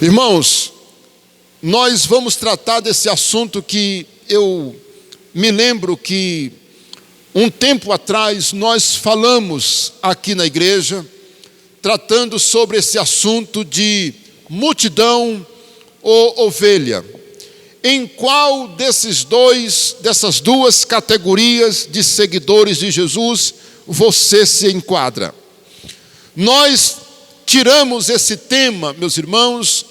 Irmãos, nós vamos tratar desse assunto que eu me lembro que um tempo atrás nós falamos aqui na igreja, tratando sobre esse assunto de multidão ou ovelha. Em qual dessas duas categorias de seguidores de Jesus você se enquadra? Nós tiramos esse tema, meus irmãos,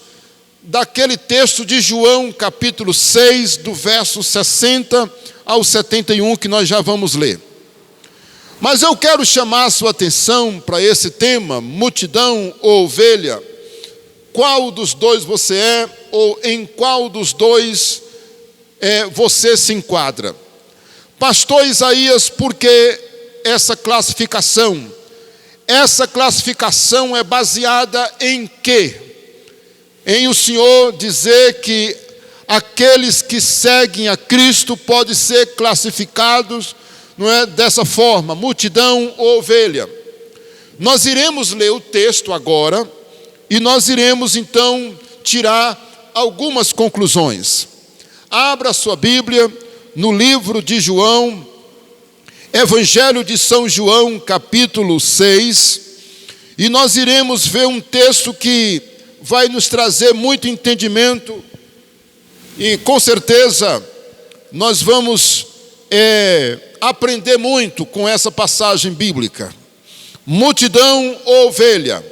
daquele texto de João, capítulo 6, do verso 60 ao 71, que nós já vamos ler. Mas eu quero chamar a sua atenção para esse tema, multidão ou ovelha. Qual dos dois você é, ou em qual dos dois você se enquadra? Pastor Isaías, por que essa classificação? Essa classificação é baseada em quê? Em o Senhor dizer que aqueles que seguem a Cristo podem ser classificados, não é, dessa forma, multidão ou ovelha. Nós iremos ler o texto agora e nós iremos então tirar algumas conclusões. Abra sua Bíblia no livro de João, Evangelho de São João, capítulo 6, e nós iremos ver um texto que vai nos trazer muito entendimento e com certeza nós vamos aprender muito com essa passagem bíblica. Multidão ou ovelha?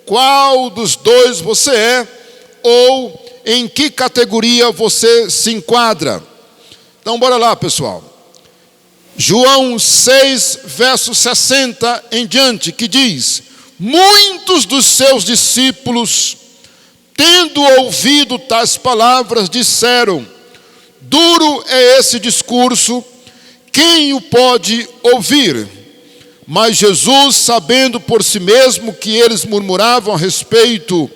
Qual dos dois você é, ou em que categoria você se enquadra? Então bora lá, pessoal. João 6, verso 60 em diante, que diz: muitos dos seus discípulos, tendo ouvido tais palavras, disseram: duro é esse discurso, quem o pode ouvir? Mas Jesus, sabendo por si mesmo que eles murmuravam a respeito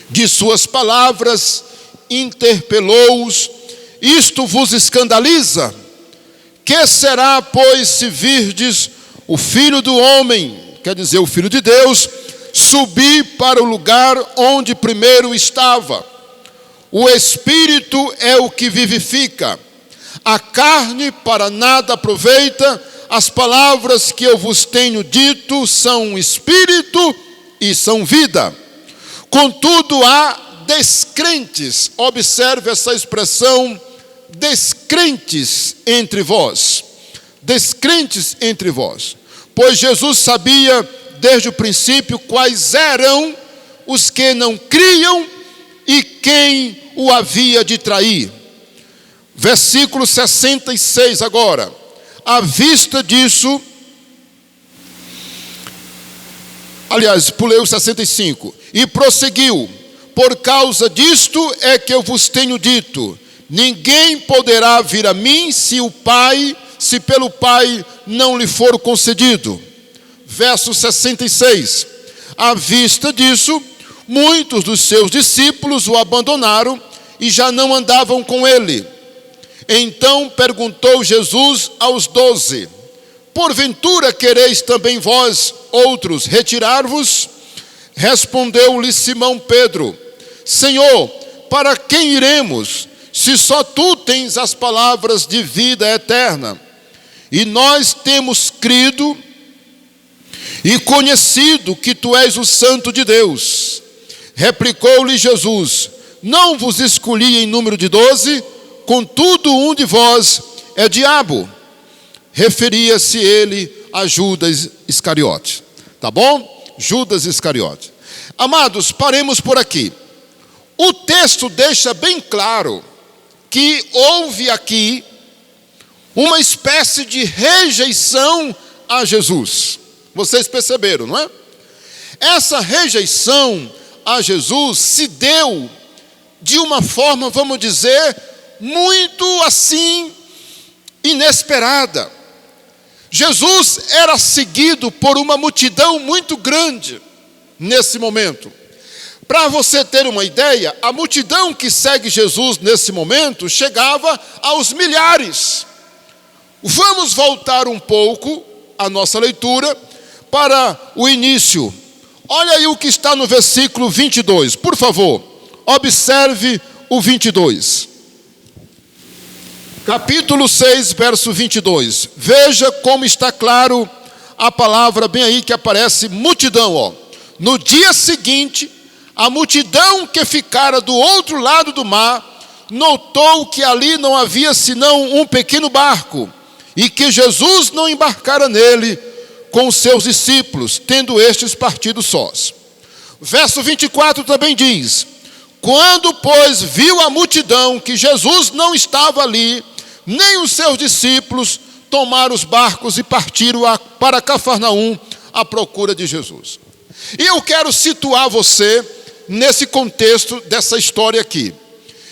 de suas palavras, interpelou-os: isto vos escandaliza? Que será, pois, se virdes o Filho do Homem, quer dizer, o Filho de Deus, subir para o lugar onde primeiro estava? O Espírito é o que vivifica, a carne para nada aproveita. As palavras que eu vos tenho dito são espírito e são vida. Contudo, há descrentes, observe essa expressão, descrentes entre vós. Descrentes entre vós. Pois Jesus sabia desde o princípio quais eram os que não criam e quem o havia de trair. Versículo 66 agora. À vista disso, aliás, pulei o 65, e prosseguiu: por causa disto é que eu vos tenho dito, ninguém poderá vir a mim se pelo Pai não lhe for concedido. Verso 66, à vista disso, muitos dos seus discípulos o abandonaram e já não andavam com ele. Então perguntou Jesus aos 12: porventura quereis também vós, outros, retirar-vos? Respondeu-lhe Simão Pedro: Senhor, para quem iremos, se só tu tens as palavras de vida eterna? E nós temos crido e conhecido que tu és o Santo de Deus. Replicou-lhe Jesus: não vos escolhi em número de 12? Contudo, um de vós é diabo. Referia-se ele a Judas Iscariote. Tá bom? Judas Iscariote. Amados, paremos por aqui. O texto deixa bem claro que houve aqui uma espécie de rejeição a Jesus. Vocês perceberam, não é? Essa rejeição a Jesus se deu de uma forma, vamos dizer, muito assim, inesperada. Jesus era seguido por uma multidão muito grande nesse momento. Para você ter uma ideia, a multidão que segue Jesus nesse momento chegava aos milhares. Vamos voltar um pouco a nossa leitura para o início. Olha aí o que está no versículo 22. Por favor, observe o 22. Capítulo 6, verso 22. Veja como está claro a palavra bem aí que aparece multidão, ó. No dia seguinte, a multidão que ficara do outro lado do mar notou que ali não havia senão um pequeno barco e que Jesus não embarcara nele com os seus discípulos, tendo estes partido sós. Verso 24 também diz: quando, pois, viu a multidão que Jesus não estava ali, nem os seus discípulos, tomaram os barcos e partiram para Cafarnaum à procura de Jesus. E eu quero situar você nesse contexto dessa história aqui.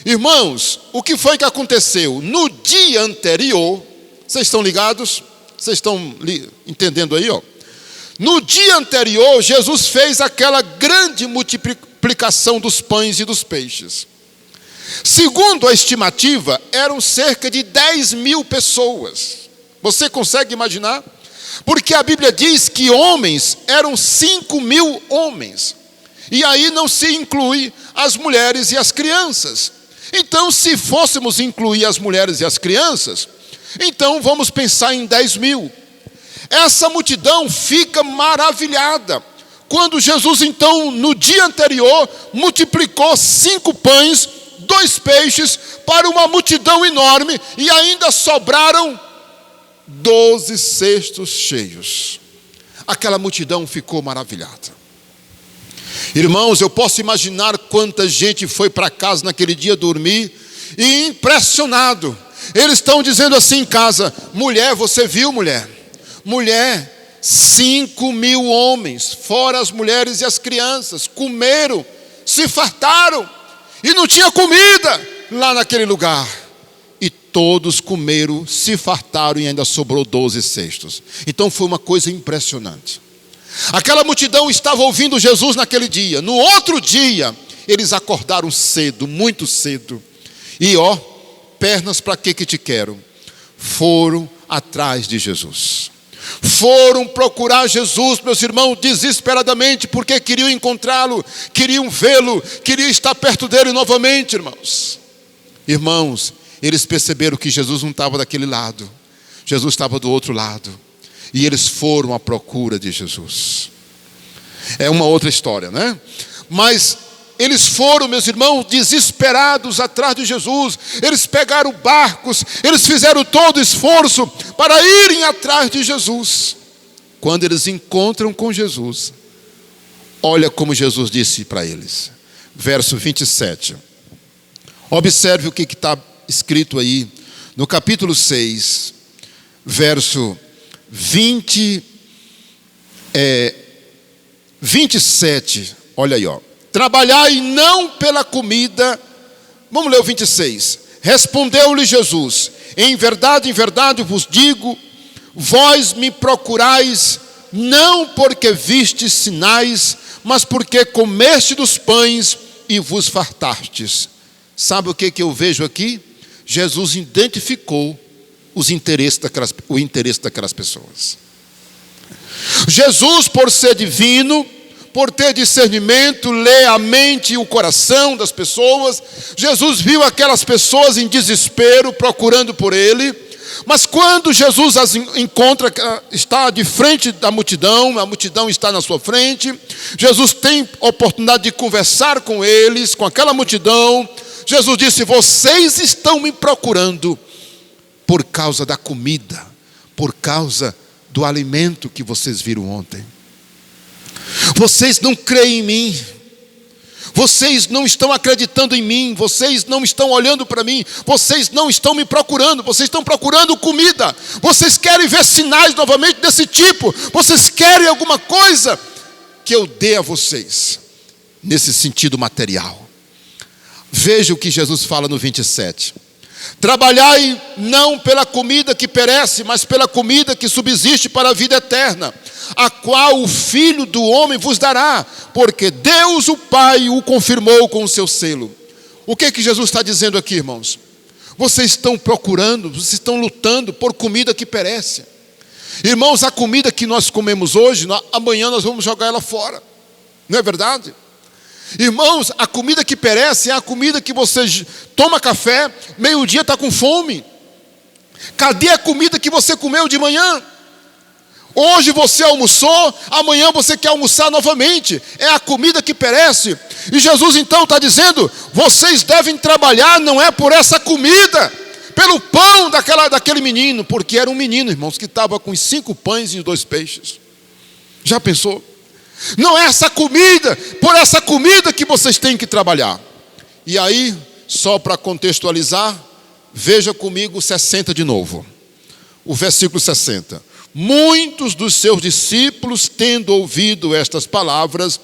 Irmãos, o que foi que aconteceu? No dia anterior, vocês estão ligados? Vocês estão entendendo aí, ó? No dia anterior, Jesus fez aquela grande multiplicação dos pães e dos peixes. Segundo a estimativa, eram cerca de 10.000 pessoas. Você consegue imaginar? Porque a Bíblia diz que homens eram 5.000 homens. E aí não se inclui as mulheres e as crianças. Então, se fôssemos incluir as mulheres e as crianças, então vamos pensar em 10.000. Essa multidão fica maravilhada quando Jesus, então, no dia anterior, multiplicou 5 pães, 2 peixes, para uma multidão enorme, e ainda sobraram 12 cestos cheios. Aquela multidão ficou maravilhada. Irmãos, eu posso imaginar quanta gente foi para casa naquele dia dormir, e impressionado. Eles estão dizendo assim em casa: mulher, você viu, mulher? Mulher, 5.000 homens, fora as mulheres e as crianças, comeram, se fartaram, e não tinha comida lá naquele lugar. E todos comeram, se fartaram, e ainda sobrou 12 cestos. Então foi uma coisa impressionante. Aquela multidão estava ouvindo Jesus naquele dia. No outro dia, eles acordaram cedo, muito cedo. E pernas para que te quero? Foram atrás de Jesus. Foram procurar Jesus, meus irmãos, desesperadamente, porque queriam encontrá-lo, queriam vê-lo, queriam estar perto dele novamente, irmãos. Irmãos, eles perceberam que Jesus não estava daquele lado. Jesus estava do outro lado. E eles foram à procura de Jesus. É uma outra história, né? Mas eles foram, meus irmãos, desesperados atrás de Jesus. Eles pegaram barcos, eles fizeram todo o esforço para irem atrás de Jesus. Quando eles encontram com Jesus, olha como Jesus disse para eles. Verso 27. Observe o que está escrito aí no capítulo 6, verso 27, olha aí, trabalhai não pela comida. Vamos ler o 26. Respondeu-lhe Jesus: em verdade vos digo, vós me procurais não porque vistes sinais, mas porque comeste dos pães e vos fartastes. Sabe o que eu vejo aqui? Jesus identificou o interesse daquelas pessoas. Jesus, por ser divino, por ter discernimento, lê a mente e o coração das pessoas, Jesus viu aquelas pessoas em desespero, procurando por ele. Mas quando Jesus as encontra, está de frente da multidão, a multidão está na sua frente, Jesus tem oportunidade de conversar com eles, com aquela multidão. Jesus disse: vocês estão me procurando por causa da comida, por causa do alimento que vocês viram ontem. Vocês não creem em mim, vocês não estão acreditando em mim, vocês não estão olhando para mim, vocês não estão me procurando, vocês estão procurando comida, vocês querem ver sinais novamente desse tipo, vocês querem alguma coisa que eu dê a vocês, nesse sentido material. Veja o que Jesus fala no 27. Trabalhai não pela comida que perece, mas pela comida que subsiste para a vida eterna, a qual o Filho do Homem vos dará, porque Deus o Pai o confirmou com o seu selo. O que Jesus está dizendo aqui, irmãos? Vocês estão procurando, vocês estão lutando por comida que perece. Irmãos, a comida que nós comemos hoje, amanhã nós vamos jogar ela fora. Não é verdade? Irmãos, a comida que perece é a comida que você toma café, meio-dia está com fome. Cadê a comida que você comeu de manhã? Hoje você almoçou, amanhã você quer almoçar novamente. É a comida que perece. E Jesus então está dizendo, vocês devem trabalhar, não é por essa comida, pelo pão daquele menino, porque era um menino, irmãos, que estava com 5 pães e 2 peixes. Já pensou? Não é essa comida, por essa comida que vocês têm que trabalhar. E aí, só para contextualizar, veja comigo 60 de novo. O versículo 60. Muitos dos seus discípulos, tendo ouvido estas palavras,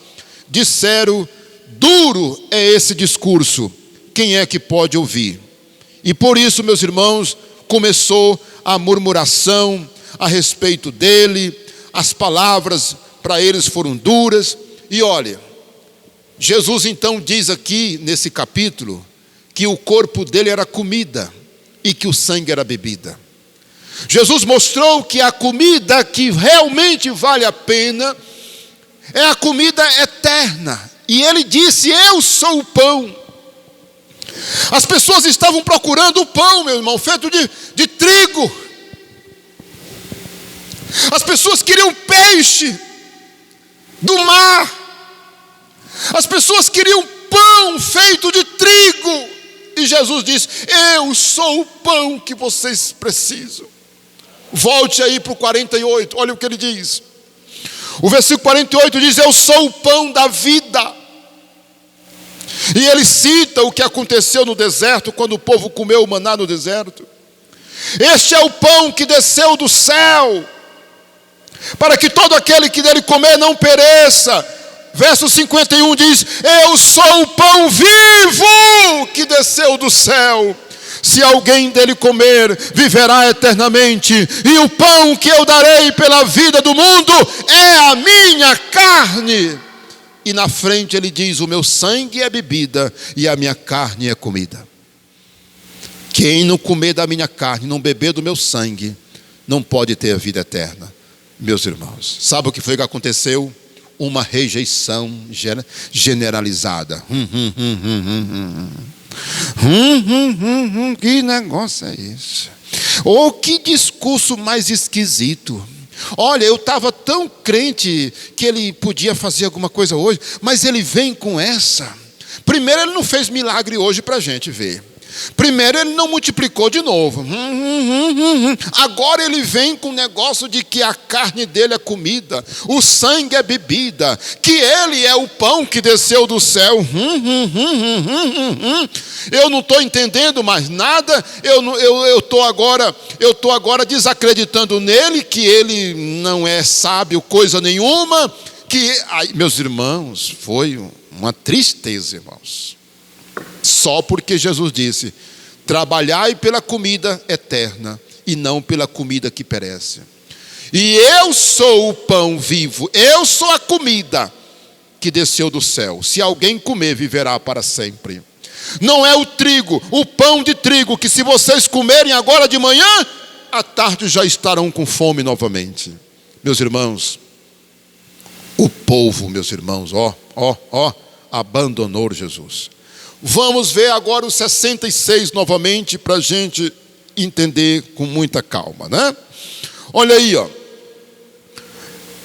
disseram, duro é esse discurso, quem é que pode ouvir? E por isso, meus irmãos, começou a murmuração a respeito dele, as palavras para eles foram duras. E olha, Jesus então diz aqui nesse capítulo que o corpo dele era comida e que o sangue era bebida. Jesus mostrou que a comida que realmente vale a pena é a comida eterna. E ele disse, eu sou o pão. As pessoas estavam procurando o pão, meu irmão, feito de trigo. As pessoas queriam peixe do mar. As pessoas queriam pão feito de trigo. E Jesus disse, eu sou o pão que vocês precisam. Volte aí para o 48, olha o que ele diz. O versículo 48 diz, eu sou o pão da vida. E ele cita o que aconteceu no deserto, quando o povo comeu o maná no deserto. Este é o pão que desceu do céu, para que todo aquele que dele comer não pereça. Verso 51 diz, eu sou o pão vivo que desceu do céu. Se alguém dele comer, viverá eternamente. E o pão que eu darei pela vida do mundo é a minha carne. E na frente ele diz, o meu sangue é bebida e a minha carne é comida. Quem não comer da minha carne, não beber do meu sangue, não pode ter a vida eterna. Meus irmãos, sabe o que foi que aconteceu? Uma rejeição generalizada. Que negócio é esse? Oh, que discurso mais esquisito. Olha, eu estava tão crente que ele podia fazer alguma coisa hoje, mas ele vem com essa. Primeiro, ele não fez milagre hoje para a gente ver. Primeiro, ele não multiplicou de novo. Agora ele vem com o negócio de que a carne dele é comida, o sangue é bebida, que ele é o pão que desceu do céu. Eu não estou entendendo mais nada. Eu estou agora desacreditando nele, que ele não é sábio coisa nenhuma. Meus irmãos, foi uma tristeza, irmãos. Só porque Jesus disse, trabalhai pela comida eterna e não pela comida que perece. E eu sou o pão vivo, eu sou a comida que desceu do céu. Se alguém comer, viverá para sempre. Não é o trigo, o pão de trigo, que se vocês comerem agora de manhã, à tarde já estarão com fome novamente. Meus irmãos, o povo, meus irmãos, abandonou Jesus. Vamos ver agora o 66 novamente, para a gente entender com muita calma, né? Olha aí,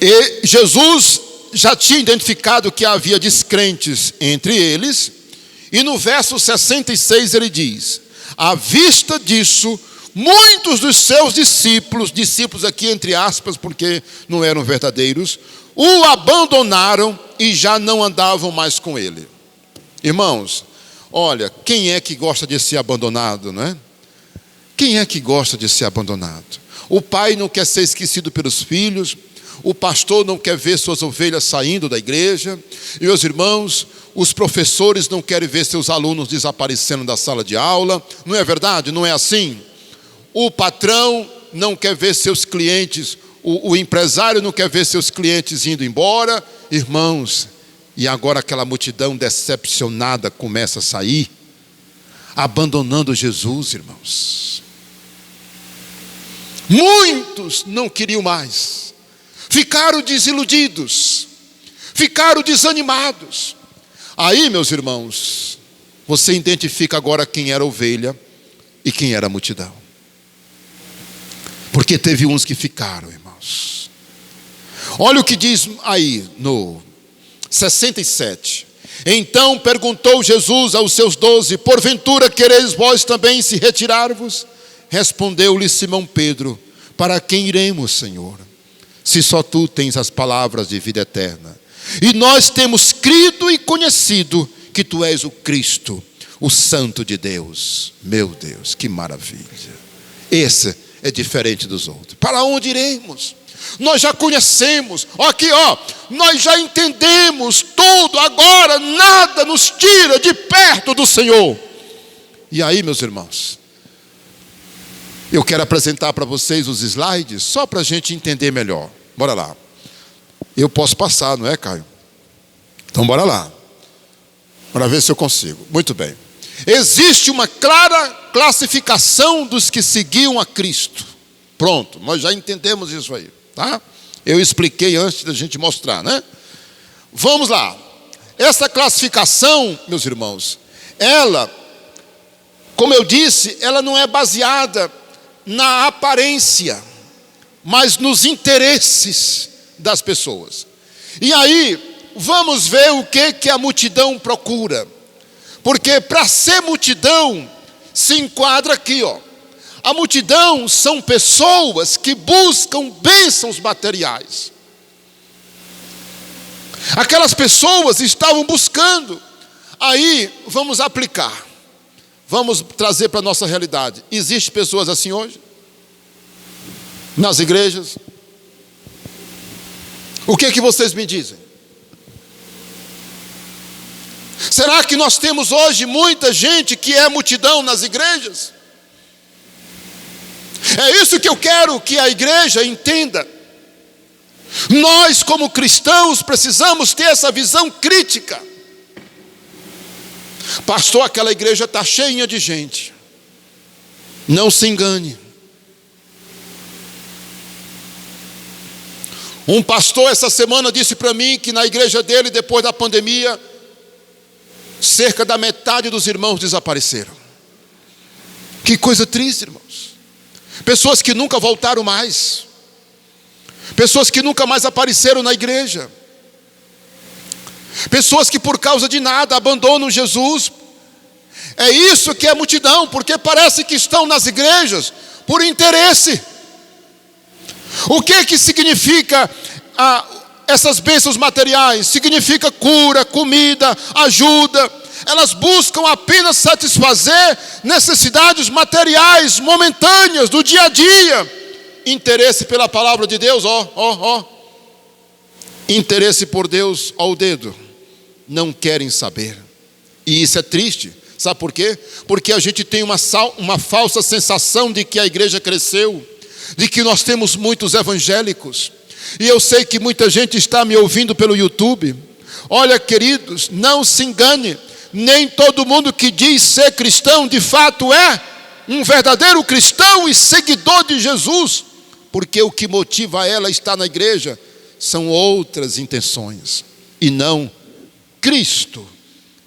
E Jesus já tinha identificado que havia descrentes entre eles, e no verso 66 ele diz, à vista disso, muitos dos seus discípulos aqui entre aspas, porque não eram verdadeiros, o abandonaram e já não andavam mais com ele. Irmãos, olha, quem é que gosta de ser abandonado, não é? Quem é que gosta de ser abandonado? O pai não quer ser esquecido pelos filhos, o pastor não quer ver suas ovelhas saindo da igreja, e meus irmãos, os professores não querem ver seus alunos desaparecendo da sala de aula, não é verdade? Não é assim? O patrão não quer ver seus clientes, o empresário não quer ver seus clientes indo embora. Irmãos, e agora aquela multidão decepcionada começa a sair, abandonando Jesus, irmãos. Muitos não queriam mais, ficaram desiludidos, ficaram desanimados. Aí, meus irmãos, você identifica agora quem era ovelha e quem era a multidão. Porque teve uns que ficaram, irmãos. Olha o que diz aí no 67. Então perguntou Jesus aos seus 12: porventura quereis vós também se retirar-vos? Respondeu-lhe Simão Pedro: para quem iremos, Senhor? Se só tu tens as palavras de vida eterna. E nós temos crido e conhecido que tu és o Cristo, o Santo de Deus. Meu Deus, que maravilha. Esse é diferente dos outros. Para onde iremos? Nós já conhecemos, aqui nós já entendemos tudo, agora nada nos tira de perto do Senhor. E aí, meus irmãos, eu quero apresentar para vocês os slides, só para a gente entender melhor. Bora lá. Eu posso passar, não é, Caio? Então bora lá. Bora ver se eu consigo. Muito bem. Existe uma clara classificação dos que seguiam a Cristo. Pronto, nós já entendemos isso aí, tá? Eu expliquei antes da gente mostrar, né? Vamos lá. Essa classificação, meus irmãos, ela, como eu disse, ela não é baseada na aparência, mas nos interesses das pessoas. E aí, vamos ver o que a multidão procura. Porque para ser multidão, se enquadra aqui, A multidão são pessoas que buscam bênçãos materiais. Aquelas pessoas estavam buscando. Aí, vamos aplicar. Vamos trazer para a nossa realidade. Existem pessoas assim hoje? Nas igrejas? O que vocês me dizem? Será que nós temos hoje muita gente que é multidão nas igrejas? É isso que eu quero que a igreja entenda. Nós, como cristãos, precisamos ter essa visão crítica. Pastor, aquela igreja está cheia de gente. Não se engane. Um pastor essa semana disse para mim que na igreja dele, depois da pandemia, cerca da metade dos irmãos desapareceram. Que coisa triste, irmãos. Pessoas que nunca voltaram mais. Pessoas que nunca mais apareceram na igreja. Pessoas que por causa de nada abandonam Jesus. É isso que é multidão, porque parece que estão nas igrejas por interesse. O que significa essas bênçãos materiais? Significa cura, comida, ajuda. Elas buscam apenas satisfazer necessidades materiais, momentâneas, do dia a dia. Interesse pela palavra de Deus, interesse por Deus ao dedo. Não querem saber. E isso é triste. Sabe por quê? Porque a gente tem uma falsa sensação de que a igreja cresceu, de que nós temos muitos evangélicos. E eu sei que muita gente está me ouvindo pelo YouTube. Olha, queridos, não se engane. Nem todo mundo que diz ser cristão, de fato é um verdadeiro cristão e seguidor de Jesus. Porque o que motiva ela a estar na igreja são outras intenções, e não Cristo.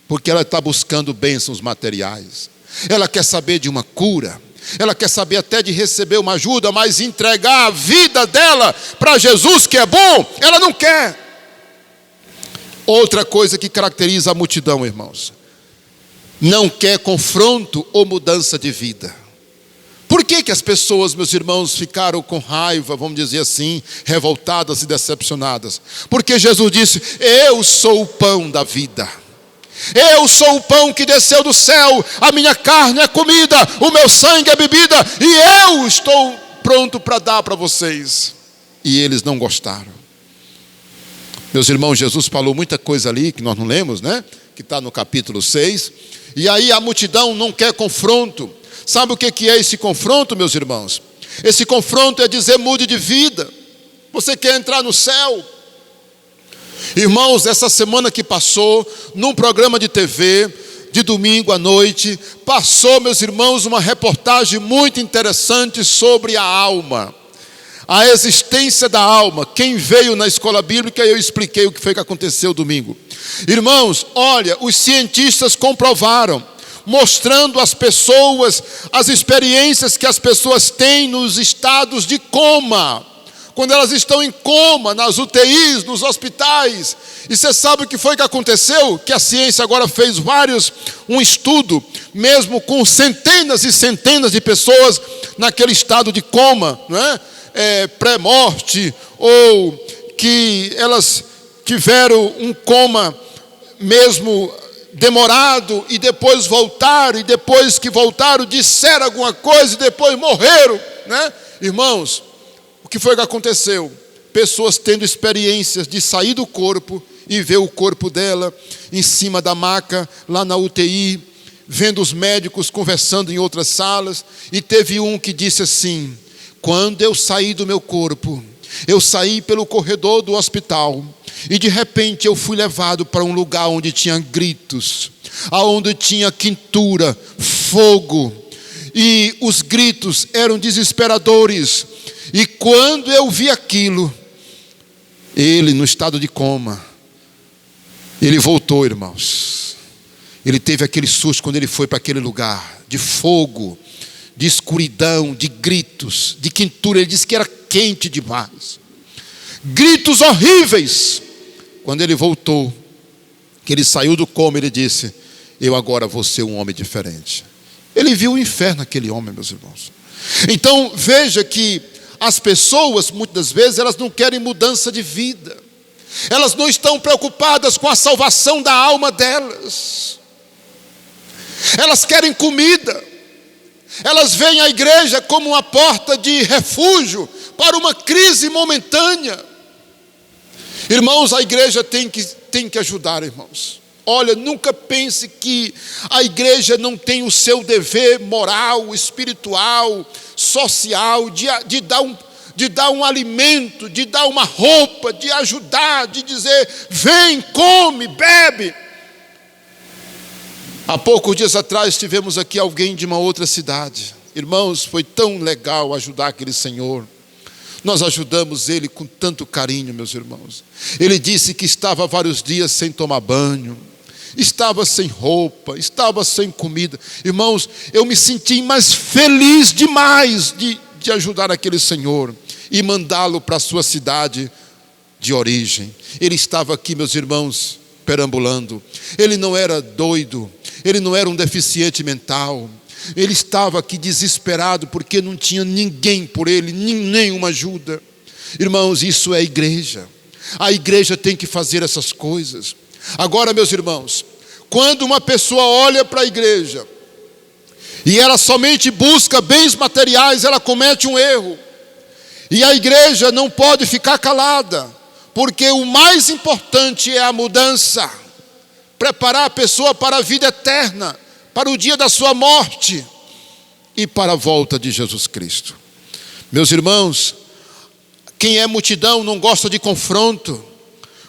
Porque ela está buscando bênçãos materiais. Ela quer saber de uma cura. Ela quer saber até de receber uma ajuda, mas entregar a vida dela para Jesus, que é bom, ela não quer. Outra coisa que caracteriza a multidão, irmãos, não quer confronto ou mudança de vida. Por que as pessoas, meus irmãos, ficaram com raiva, vamos dizer assim, revoltadas e decepcionadas? Porque Jesus disse: eu sou o pão da vida. Eu sou o pão que desceu do céu, a minha carne é comida, o meu sangue é bebida, e eu estou pronto para dar para vocês. E eles não gostaram. Meus irmãos, Jesus falou muita coisa ali, que nós não lemos, né? Que está no capítulo 6. E aí a multidão não quer confronto. Sabe o que é esse confronto, meus irmãos? Esse confronto é dizer: mude de vida. Você quer entrar no céu? Irmãos, essa semana que passou, num programa de TV, de domingo à noite, passou, meus irmãos, uma reportagem muito interessante sobre a alma. a existência da alma. Quem veio na escola bíblica, eu expliquei o que foi que aconteceu domingo. Irmãos, olha, os cientistas comprovaram, mostrando às pessoas as experiências que as pessoas têm nos estados de coma, quando elas estão em coma, nas UTIs, nos hospitais. E você sabe o que foi que aconteceu? Que a ciência agora fez um estudo, mesmo com centenas e centenas de pessoas naquele estado de coma, não é? Pré-morte, ou que elas tiveram um coma mesmo demorado, e depois voltaram, e depois que voltaram disseram alguma coisa, e depois morreram, né? Irmãos, o que foi que aconteceu? Pessoas tendo experiências de sair do corpo e ver o corpo dela em cima da maca, lá na UTI, vendo os médicos conversando em outras salas, e teve um que disse assim: quando eu saí do meu corpo, eu saí pelo corredor do hospital, e de repente eu fui levado para um lugar onde tinha gritos, onde tinha quintura, fogo, e os gritos eram desesperadores. E quando eu vi aquilo, ele no estado de coma, ele voltou, irmãos. Ele teve aquele susto quando ele foi para aquele lugar de fogo, de escuridão, de gritos, de quintura. Ele disse que era quente demais, gritos horríveis. Quando ele voltou, que ele saiu do coma, ele disse: eu agora vou ser um homem diferente. Ele viu o inferno naquele homem, meus irmãos. Então veja que as pessoas, muitas vezes, elas não querem mudança de vida, elas não estão preocupadas com a salvação da alma delas, elas querem comida, elas veem a igreja como uma porta de refúgio para uma crise momentânea. Irmãos, a igreja tem que ajudar, irmãos. Olha, nunca pense que a igreja não tem o seu dever moral, espiritual, social, de dar um alimento, de dar uma roupa, de ajudar, de dizer: vem, come, bebe. Há poucos dias atrás tivemos aqui alguém de uma outra cidade. Irmãos, foi tão legal ajudar aquele senhor. Nós ajudamos ele com tanto carinho, meus irmãos. Ele disse que estava há vários dias sem tomar banho, estava sem roupa, estava sem comida. Irmãos, eu me senti mais feliz demais de ajudar aquele senhor e mandá-lo para a sua cidade de origem. Ele estava aqui, meus irmãos, perambulando. Ele não era doido, ele não era um deficiente mental. Ele estava aqui desesperado porque não tinha ninguém por ele, nenhuma ajuda. Irmãos, isso é igreja. A igreja tem que fazer essas coisas. Agora, meus irmãos, quando uma pessoa olha para a igreja e ela somente busca bens materiais, ela comete um erro. E a igreja não pode ficar calada, porque o mais importante é a mudança. Preparar a pessoa para a vida eterna, para o dia da sua morte e para a volta de Jesus Cristo. Meus irmãos, quem é multidão não gosta de confronto.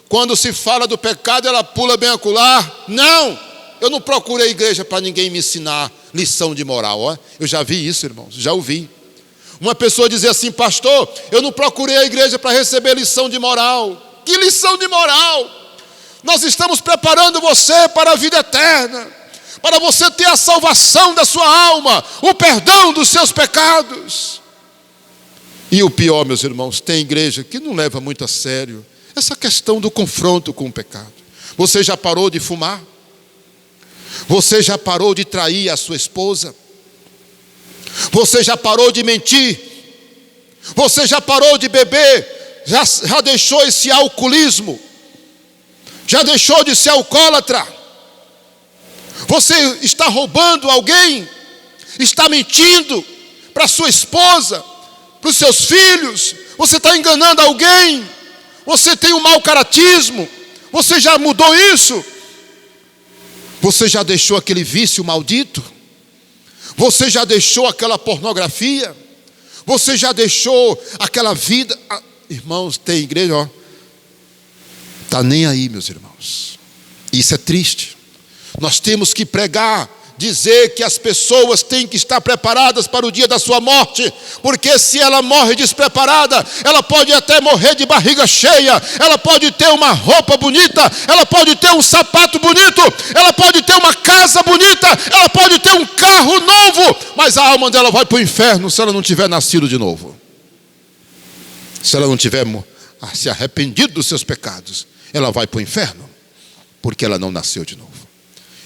Quando se fala do pecado, ela pula bem acolá. Não, eu não procurei igreja para ninguém me ensinar lição de moral. Ó. Eu já vi isso, irmãos, já ouvi. Uma pessoa dizer assim: pastor, eu não procurei a igreja para receber lição de moral. Que lição de moral? Nós estamos preparando você para a vida eterna, para você ter a salvação da sua alma, o perdão dos seus pecados. E o pior, meus irmãos, tem igreja que não leva muito a sério essa questão do confronto com o pecado. Você já parou de fumar? Você já parou de trair a sua esposa? Você já parou de mentir? Você já parou de beber? Já deixou esse alcoolismo? Já deixou de ser alcoólatra? Você está roubando alguém? Está mentindo para sua esposa, para os seus filhos? Você está enganando alguém? Você tem um mau caratismo? Você já mudou isso? Você já deixou aquele vício maldito? Você já deixou aquela pornografia? Você já deixou aquela vida? Irmãos, tem igreja, ó, está nem aí, meus irmãos. Isso é triste. Nós temos que pregar dizer que as pessoas têm que estar preparadas para o dia da sua morte, porque se ela morre despreparada, ela pode até morrer de barriga cheia, ela pode ter uma roupa bonita, ela pode ter um sapato bonito, ela pode ter uma casa bonita, ela pode ter um carro novo, mas a alma dela vai para o inferno se ela não tiver nascido de novo. Se ela não tiver se arrependido dos seus pecados, ela vai para o inferno, porque ela não nasceu de novo.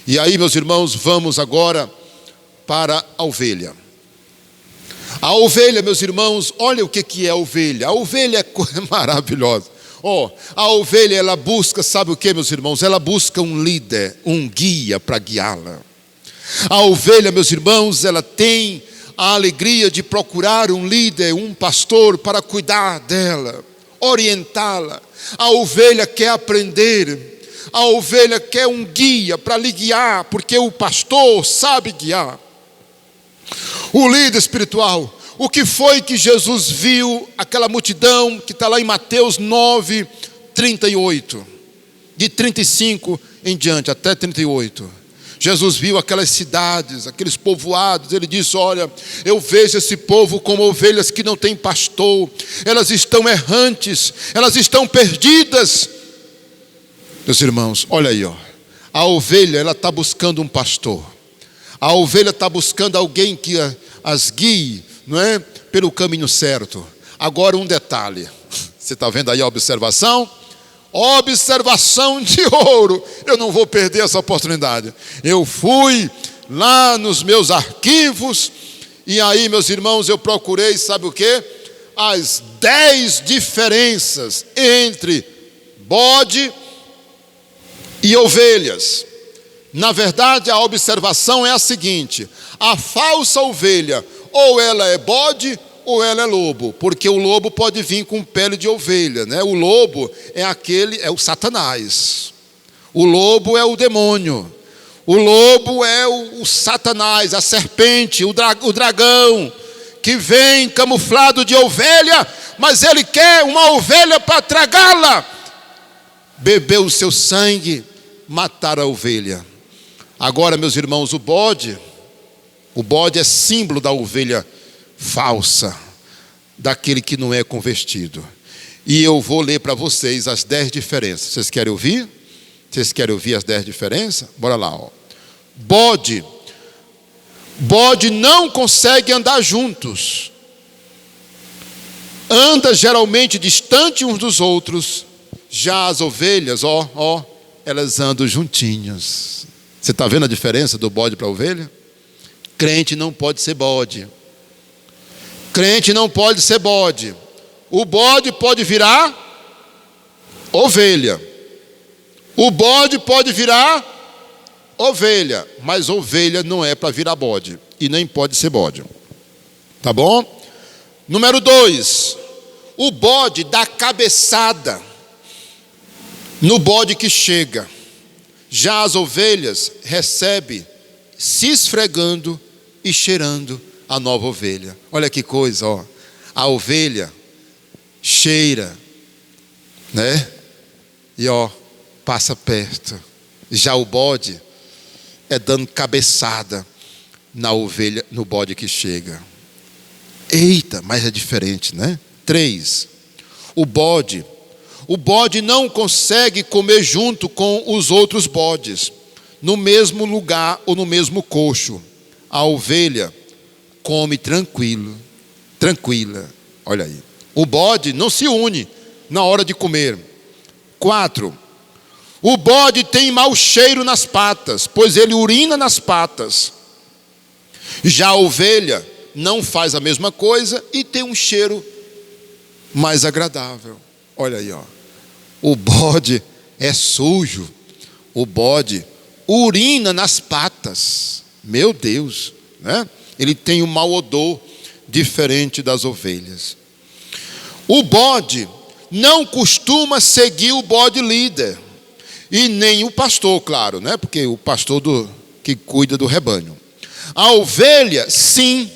E aí, meus irmãos, vamos agora para a ovelha. A ovelha, meus irmãos, olha o que é a ovelha. A ovelha é maravilhosa. A ovelha, ela busca, sabe o que, meus irmãos? Ela busca um líder, um guia para guiá-la. A ovelha, meus irmãos, ela tem a alegria de procurar um líder, um pastor para cuidar dela, orientá-la. A ovelha quer aprender. A ovelha quer um guia para lhe guiar, porque o pastor sabe guiar. O líder espiritual. O que foi que Jesus viu aquela multidão que está lá em Mateus 9, 38, de 35 em diante, até 38. Jesus viu aquelas cidades, aqueles povoados. Ele disse: olha, eu vejo esse povo como ovelhas que não têm pastor. Elas estão errantes, elas estão perdidas. Meus irmãos, olha aí, a ovelha, ela está buscando um pastor. A ovelha está buscando alguém que as guie, não é, pelo caminho certo. Agora um detalhe, você está vendo aí a observação? Observação de ouro. Eu não vou perder essa oportunidade. Eu fui lá nos meus arquivos, e aí, meus irmãos, eu procurei, sabe o quê? As 10 diferenças entre bode e ovelhas. Na verdade, a observação é a seguinte: a falsa ovelha, ou ela é bode ou ela é lobo, porque o lobo pode vir com pele de ovelha, né? O lobo é o Satanás. O lobo é o demônio. O lobo é o Satanás, a serpente, o dragão, que vem camuflado de ovelha, mas ele quer uma ovelha para tragá-la, beber o seu sangue, matar a ovelha. Agora, meus irmãos, o bode é símbolo da ovelha falsa, daquele que não é convertido. E eu vou ler para vocês as 10 diferenças. Vocês querem ouvir? Vocês querem ouvir as 10 diferenças? Bora lá, Bode não consegue andar juntos. Anda geralmente distante uns dos outros. Já as ovelhas, elas andam juntinhos. Você está vendo a diferença do bode para a ovelha? Crente não pode ser bode. Crente não pode ser bode. O bode pode virar ovelha. O bode pode virar ovelha. Mas ovelha não é para virar bode. E nem pode ser bode. Tá bom? Número 2. O bode dá cabeçada no bode que chega. Já as ovelhas recebem se esfregando e cheirando a nova ovelha. Olha que coisa, a ovelha cheira, né? E passa perto. Já o bode é dando cabeçada na ovelha, no bode que chega. Eita, mas é diferente, né? 3. O bode não consegue comer junto com os outros bodes, no mesmo lugar ou no mesmo coxo. A ovelha come tranquila. Olha aí. O bode não se une na hora de comer. 4. O bode tem mau cheiro nas patas, pois ele urina nas patas. Já a ovelha não faz a mesma coisa e tem um cheiro mais agradável. Olha aí, O bode é sujo. O bode urina nas patas. Meu Deus, né? Ele tem um mau odor diferente das ovelhas. O bode não costuma seguir o bode líder. E nem o pastor, claro, né? Porque o pastor que cuida do rebanho. A ovelha, sim,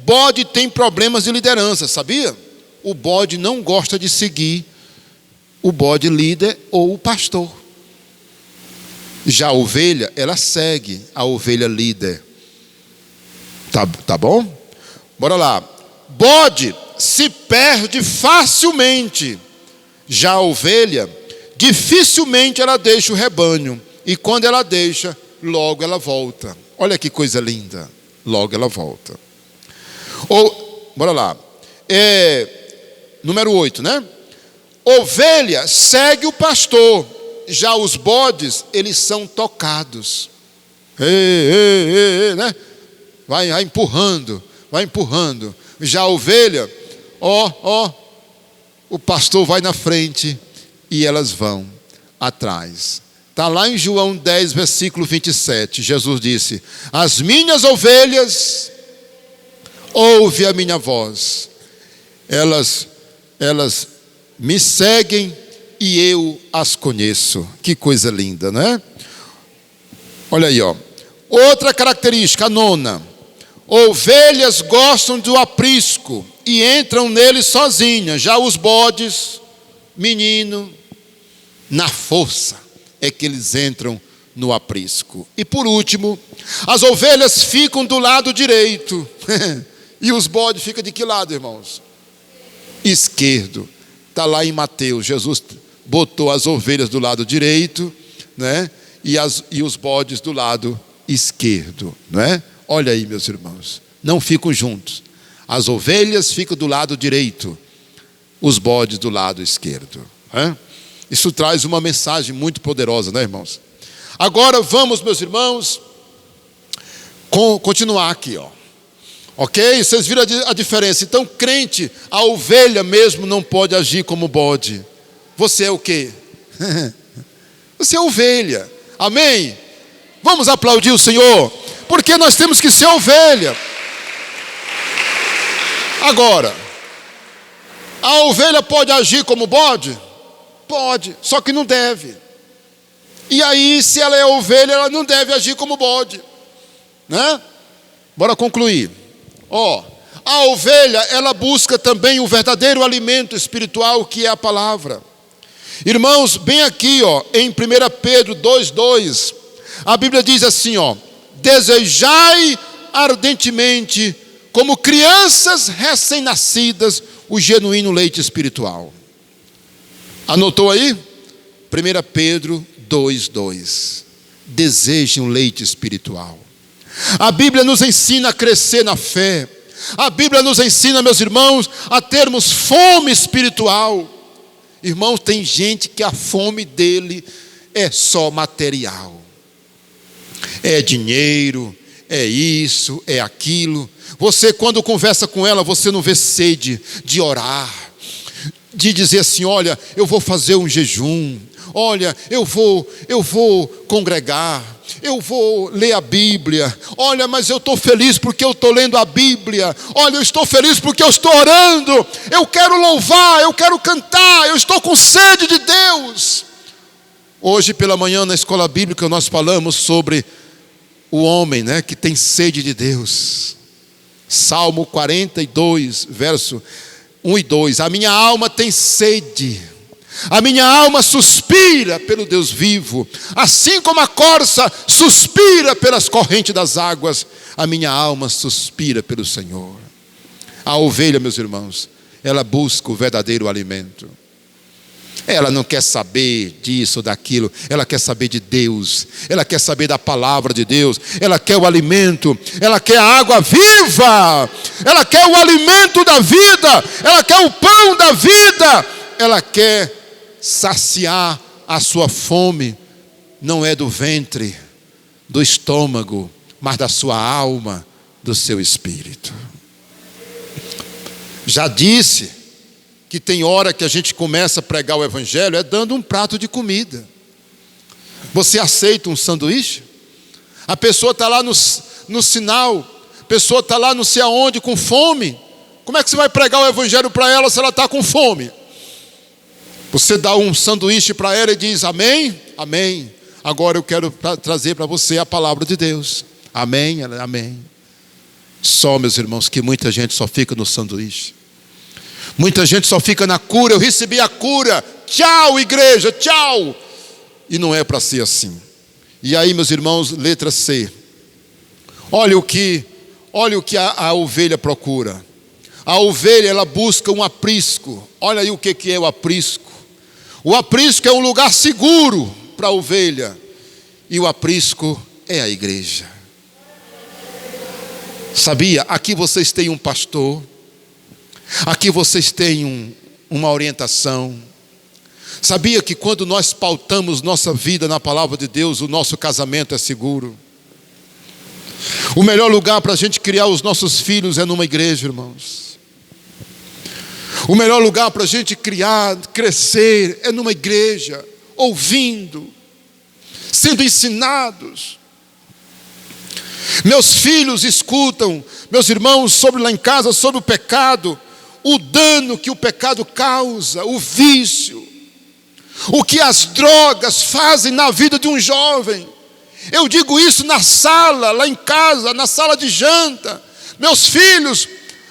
bode tem problemas de liderança, sabia? O bode não gosta de seguir o bode líder ou o pastor. Já a ovelha, ela segue a ovelha líder. Tá bom? Bora lá. Bode se perde facilmente. Já a ovelha, dificilmente ela deixa o rebanho. E quando ela deixa, logo ela volta. Olha que coisa linda. Logo ela volta. Bora lá. Número 8, né? Ovelha segue o pastor. Já os bodes, eles são tocados. Né? Vai empurrando, vai empurrando. Já a ovelha, o pastor vai na frente e elas vão atrás. Está lá em João 10, versículo 27. Jesus disse: as minhas ovelhas ouvem a minha voz. Elas me seguem e eu as conheço. Que coisa linda, não é? Olha aí, outra característica, a 9. Ovelhas gostam do aprisco e entram nele sozinhas. Já os bodes, menino, na força é que eles entram no aprisco. E por último, as ovelhas ficam do lado direito. E os bodes ficam de que lado, irmãos? Esquerdo. Está lá em Mateus. Jesus botou as ovelhas do lado direito, né? E os bodes do lado esquerdo, né? Olha aí, meus irmãos, não ficam juntos. As ovelhas ficam do lado direito, os bodes do lado esquerdo, né? Isso traz uma mensagem muito poderosa, né, irmãos? Agora vamos, meus irmãos, continuar aqui, ok? Vocês viram a diferença. Então, crente, a ovelha mesmo não pode agir como bode. Você é o quê? Você é ovelha. Amém? Vamos aplaudir o Senhor, porque nós temos que ser ovelha. Agora, a ovelha pode agir como bode? Pode, só que não deve. E aí, se ela é ovelha, ela não deve agir como bode, né? Bora concluir. A ovelha, ela busca também o verdadeiro alimento espiritual, que é a palavra. Irmãos, bem aqui, em 1 Pedro 2:2, a Bíblia diz assim, desejai ardentemente, como crianças recém-nascidas, o genuíno leite espiritual. Anotou aí? 1 Pedro 2:2. Desejem um leite espiritual. A Bíblia nos ensina a crescer na fé. A Bíblia nos ensina, meus irmãos, a termos fome espiritual. Irmãos, tem gente que a fome dele é só material. É dinheiro, é isso, é aquilo. Você, quando conversa com ela, você não vê sede de orar, de dizer assim, olha, eu vou fazer um jejum, olha, eu vou congregar, eu vou ler a Bíblia, olha, mas eu estou feliz porque eu estou lendo a Bíblia, olha, eu estou feliz porque eu estou orando, eu quero louvar, eu quero cantar, eu estou com sede de Deus. Hoje pela manhã na escola bíblica nós falamos sobre o homem, né, que tem sede de Deus. Salmo 42, verso 1 e 2, a minha alma tem sede, a minha alma suspira pelo Deus vivo, assim como a corça suspira pelas correntes das águas, a minha alma suspira pelo Senhor. A ovelha, meus irmãos, ela busca o verdadeiro alimento. Ela não quer saber disso ou daquilo, ela quer saber de Deus, ela quer saber da palavra de Deus, ela quer o alimento, ela quer a água viva, ela quer o alimento da vida, ela quer o pão da vida, ela quer saciar a sua fome, não é do ventre, do estômago, mas da sua alma, do seu espírito. Já disse que tem hora que a gente começa a pregar o evangelho é dando um prato de comida. Você aceita um sanduíche? A pessoa está lá no sinal, a pessoa está lá não sei aonde com fome. Como é que você vai pregar o evangelho para ela se ela está com fome? Você dá um sanduíche para ela e diz amém? Amém. Agora eu quero trazer para você a palavra de Deus. Amém? Amém. Só, meus irmãos, que muita gente só fica no sanduíche. Muita gente só fica na cura. Eu recebi a cura. Tchau, igreja, tchau. E não é para ser assim. E aí, meus irmãos, letra C. Olha o que a ovelha procura. A ovelha, ela busca um aprisco. Olha aí o que é o aprisco. O aprisco é um lugar seguro para a ovelha. E o aprisco é a igreja. Sabia? Aqui vocês têm um pastor. Aqui vocês têm uma orientação. Sabia que quando nós pautamos nossa vida na palavra de Deus, o nosso casamento é seguro? O melhor lugar para a gente criar os nossos filhos é numa igreja, irmãos. O melhor lugar para a gente criar, crescer, é numa igreja, ouvindo, sendo ensinados. Meus filhos escutam, meus irmãos, sobre lá em casa, sobre o pecado, o dano que o pecado causa, o vício, o que as drogas fazem na vida de um jovem. Eu digo isso na sala, lá em casa, na sala de janta. Meus filhos,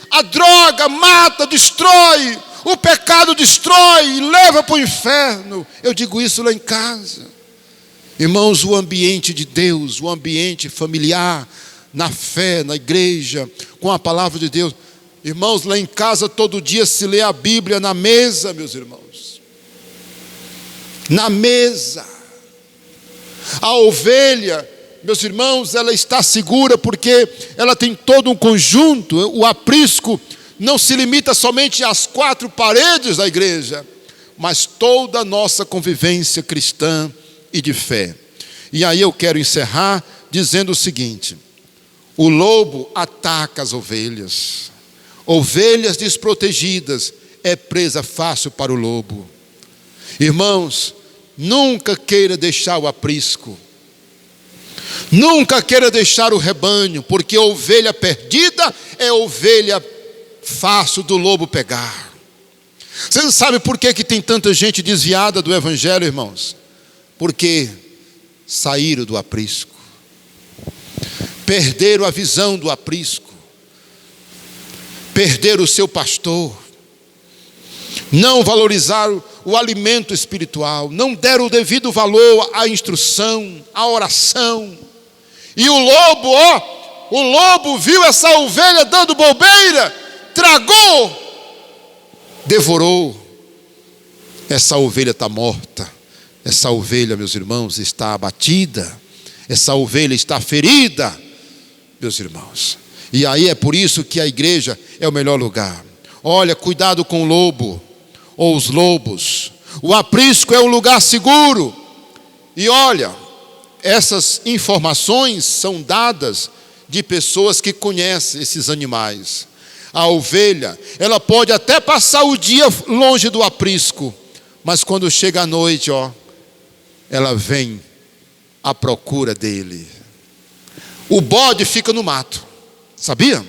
a droga mata, destrói, o pecado destrói e leva para o inferno. Eu digo isso lá em casa. Irmãos, o ambiente de Deus, o ambiente familiar, na fé, na igreja, com a palavra de Deus. Irmãos, lá em casa todo dia se lê a Bíblia na mesa, meus irmãos. Na mesa. A ovelha, meus irmãos, ela está segura porque ela tem todo um conjunto. O aprisco não se limita somente às 4 paredes da igreja, mas toda a nossa convivência cristã e de fé. E aí eu quero encerrar dizendo o seguinte: o lobo ataca as ovelhas. Ovelhas desprotegidas é presa fácil para o lobo. Irmãos, nunca queira deixar o aprisco. Nunca queira deixar o rebanho, porque a ovelha perdida é ovelha fácil do lobo pegar. Você sabe por que tem tanta gente desviada do evangelho, irmãos? Porque saíram do aprisco. Perderam a visão do aprisco. Perderam o seu pastor. Não valorizaram o alimento espiritual, não deram o devido valor à instrução, à oração. E o lobo viu essa ovelha dando bobeira, tragou, devorou. Essa ovelha está morta, essa ovelha, meus irmãos, está abatida, essa ovelha está ferida, meus irmãos. E aí é por isso que a igreja é o melhor lugar. Olha, cuidado com o lobo, ou os lobos. O aprisco é um lugar seguro. E olha, essas informações são dadas de pessoas que conhecem esses animais. A ovelha, ela pode até passar o dia longe do aprisco, mas quando chega a noite, ela vem à procura dele. O bode fica no mato, sabia?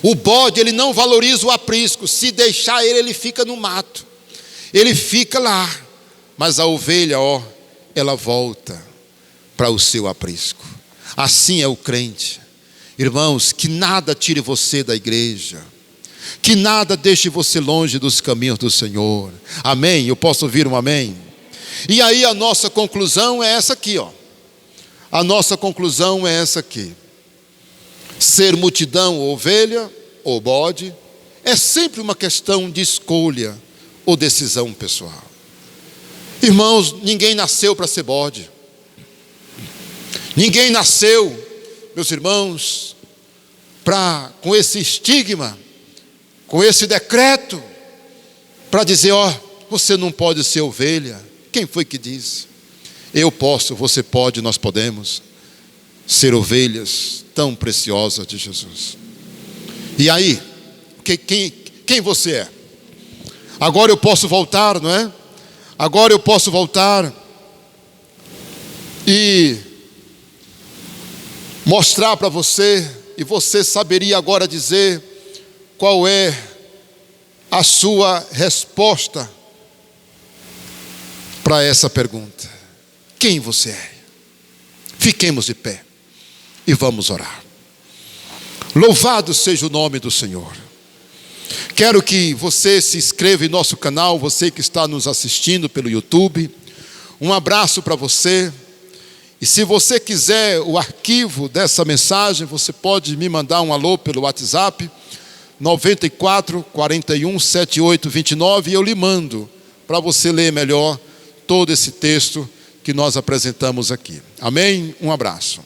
O bode, ele não valoriza o aprisco. Se deixar ele fica no mato. Ele fica lá. Mas a ovelha, ela volta para o seu aprisco. Assim é o crente. Irmãos, que nada tire você da igreja. Que nada deixe você longe dos caminhos do Senhor. Amém? Eu posso ouvir um amém? E aí a nossa conclusão é essa aqui, A nossa conclusão é essa aqui. Ser multidão ou ovelha ou bode é sempre uma questão de escolha ou decisão pessoal. Irmãos, ninguém nasceu para ser bode. Ninguém nasceu, meus irmãos, com esse estigma, com esse decreto, para dizer, você não pode ser ovelha. Quem foi que disse? Eu posso, você pode, nós podemos ser ovelhas tão preciosas de Jesus. E aí, quem você é? Agora eu posso voltar, não é? Agora eu posso voltar e mostrar para você, e você saberia agora dizer qual é a sua resposta para essa pergunta. Quem você é? Fiquemos de pé e vamos orar. Louvado seja o nome do Senhor. Quero que você se inscreva em nosso canal, você que está nos assistindo pelo YouTube. Um abraço para você. E se você quiser o arquivo dessa mensagem, você pode me mandar um alô pelo WhatsApp, 94 41 78 29, e eu lhe mando para você ler melhor todo esse texto que nós apresentamos aqui. Amém? Um abraço.